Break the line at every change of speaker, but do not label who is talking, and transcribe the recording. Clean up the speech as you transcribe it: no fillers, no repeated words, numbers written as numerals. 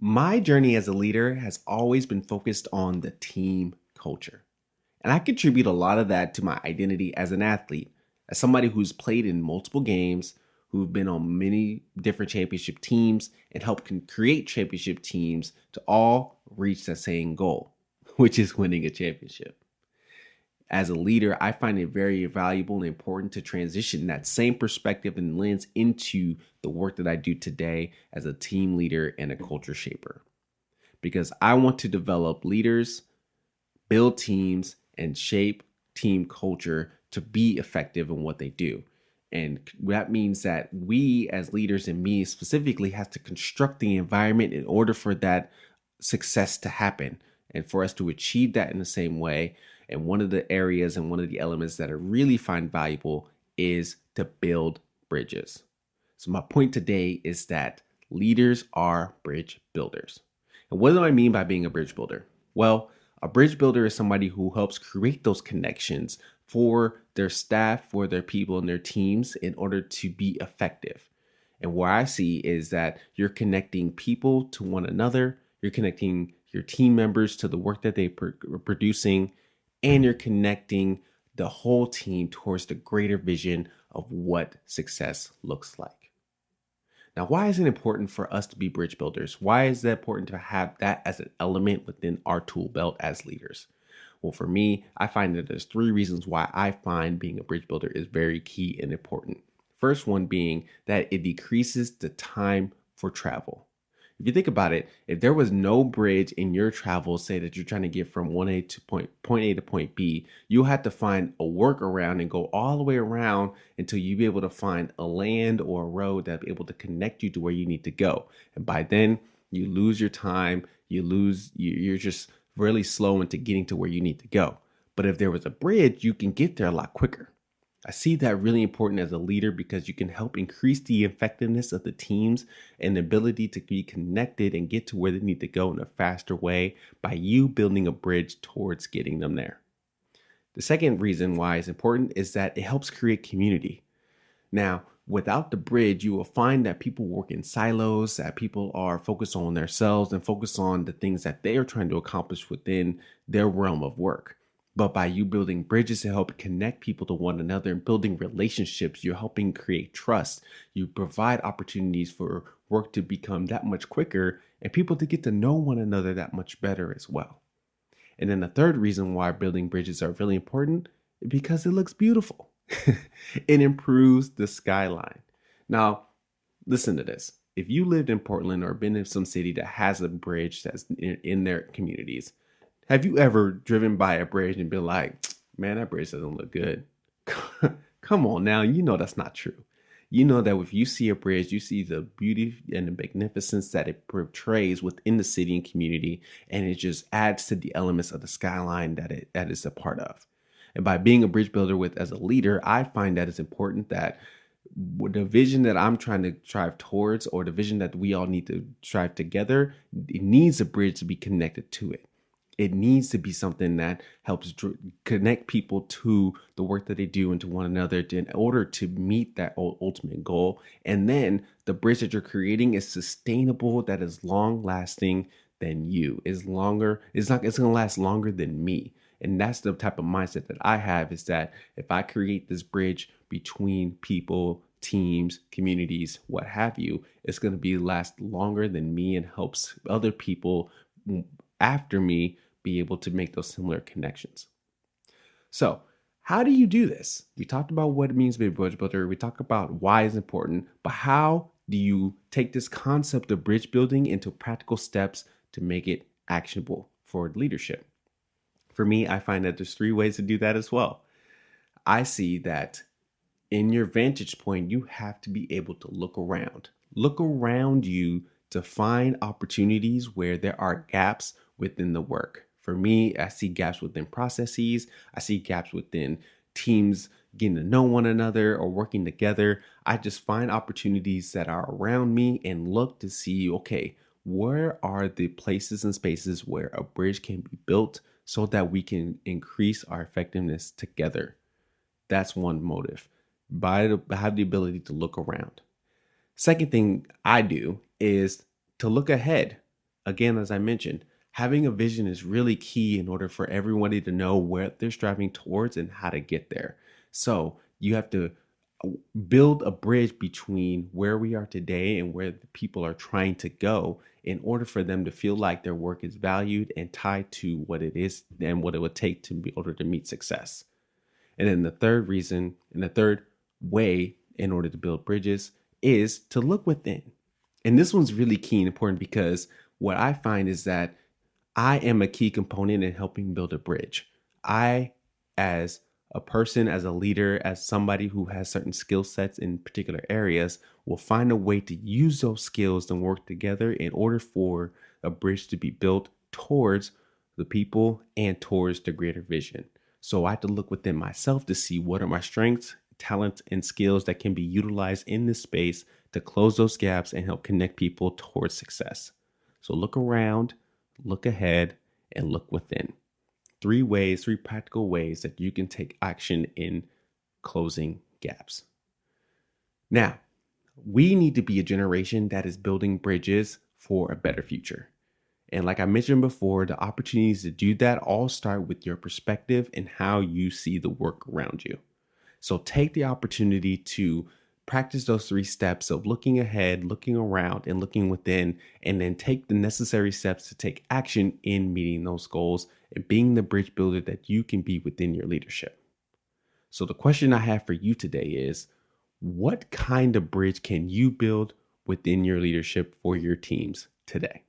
My journey as a leader has always been focused on the team culture. And I contribute a lot of that to my identity as an athlete, as somebody who's played in multiple games, who've been on many different championship teams, and helped create championship teams to all reach the same goal, which is winning a championship. As a leader, I find it very valuable and important to transition that same perspective and lens into the work that I do today as a team leader and a culture shaper. Because I want to develop leaders, build teams, and shape team culture to be effective in what they do. And that means that we as leaders, and me specifically, have to construct the environment in order for that success to happen and for us to achieve that in the same way. And one of the areas and one of the elements that I really find valuable is to build bridges. So my point today is that leaders are bridge builders. And what do I mean by being a bridge builder? Well, a bridge builder is somebody who helps create those connections for their staff, for their people and their teams in order to be effective. And what I see is that you're connecting people to one another, you're connecting your team members to the work that they're producing, and you're connecting the whole team towards the greater vision of what success looks like. Now, why is it important for us to be bridge builders? Why is it important to have that as an element within our tool belt as leaders? Well, for me, I find that there's three reasons why I find being a bridge builder is very key and important. First one being that it decreases the time for travel. If you think about it, if there was no bridge in your travel, say that you're trying to get from point A to point B, you'll have to find a workaround and go all the way around until you be able to find a land or a road that be able to connect you to where you need to go. And by then, you lose your time, you're just really slow into getting to where you need to go. But if there was a bridge, you can get there a lot quicker. I see that really important as a leader because you can help increase the effectiveness of the teams and the ability to be connected and get to where they need to go in a faster way by you building a bridge towards getting them there. The second reason why it's important is that it helps create community. Now, without the bridge, you will find that people work in silos, that people are focused on themselves and focused on the things that they are trying to accomplish within their realm of work. But by you building bridges to help connect people to one another and building relationships, you're helping create trust. You provide opportunities for work to become that much quicker and people to get to know one another that much better as well. And then the third reason why building bridges are really important is because it looks beautiful. It improves the skyline. Now, listen to this. If you lived in Portland or been in some city that has a bridge that's in their communities, have you ever driven by a bridge and been like, man, that bridge doesn't look good? Come on now, you know that's not true. You know that if you see a bridge, you see the beauty and the magnificence that it portrays within the city and community, and it just adds to the elements of the skyline that is a part of. And by being a bridge builder as a leader, I find that it's important that the vision that I'm trying to strive towards, or the vision that we all need to strive together, it needs a bridge to be connected to it. It needs to be something that helps connect people to the work that they do and to one another in order to meet that ultimate goal. And then the bridge that you're creating is sustainable, that is long lasting than you. It's going to last longer than me. And that's the type of mindset that I have, is that if I create this bridge between people, teams, communities, what have you, it's going to last longer than me and helps other people after me be able to make those similar connections. So how do you do this? We talked about what it means to be a bridge builder. We talked about why it's important, but how do you take this concept of bridge building into practical steps to make it actionable for leadership? For me, I find that there's three ways to do that as well. I see that in your vantage point, you have to be able to look around you to find opportunities where there are gaps within the work. For me, I see gaps within processes. I see gaps within teams getting to know one another or working together. I just find opportunities that are around me and look to see, okay, where are the places and spaces where a bridge can be built so that we can increase our effectiveness together. That's one motive. Have the ability to look around. Second thing I do is to look ahead. Again, as I mentioned, having a vision is really key in order for everybody to know where they're striving towards and how to get there. So you have to build a bridge between where we are today and where the people are trying to go in order for them to feel like their work is valued and tied to what it is and what it would take to be able to meet success. And then the third reason and the third way in order to build bridges is to look within. And this one's really key and important because what I find is that I am a key component in helping build a bridge. I, as a person, as a leader, as somebody who has certain skill sets in particular areas, will find a way to use those skills and work together in order for a bridge to be built towards the people and towards the greater vision. So I have to look within myself to see what are my strengths, talents, and skills that can be utilized in this space to close those gaps and help connect people towards success. So look around, look ahead, and look within. Three practical ways that you can take action in closing gaps. Now, we need to be a generation that is building bridges for a better future. And like I mentioned before, the opportunities to do that all start with your perspective and how you see the work around you. So take the opportunity to practice those three steps of looking ahead, looking around, and looking within, and then take the necessary steps to take action in meeting those goals and being the bridge builder that you can be within your leadership. So the question I have for you today is, what kind of bridge can you build within your leadership for your teams today?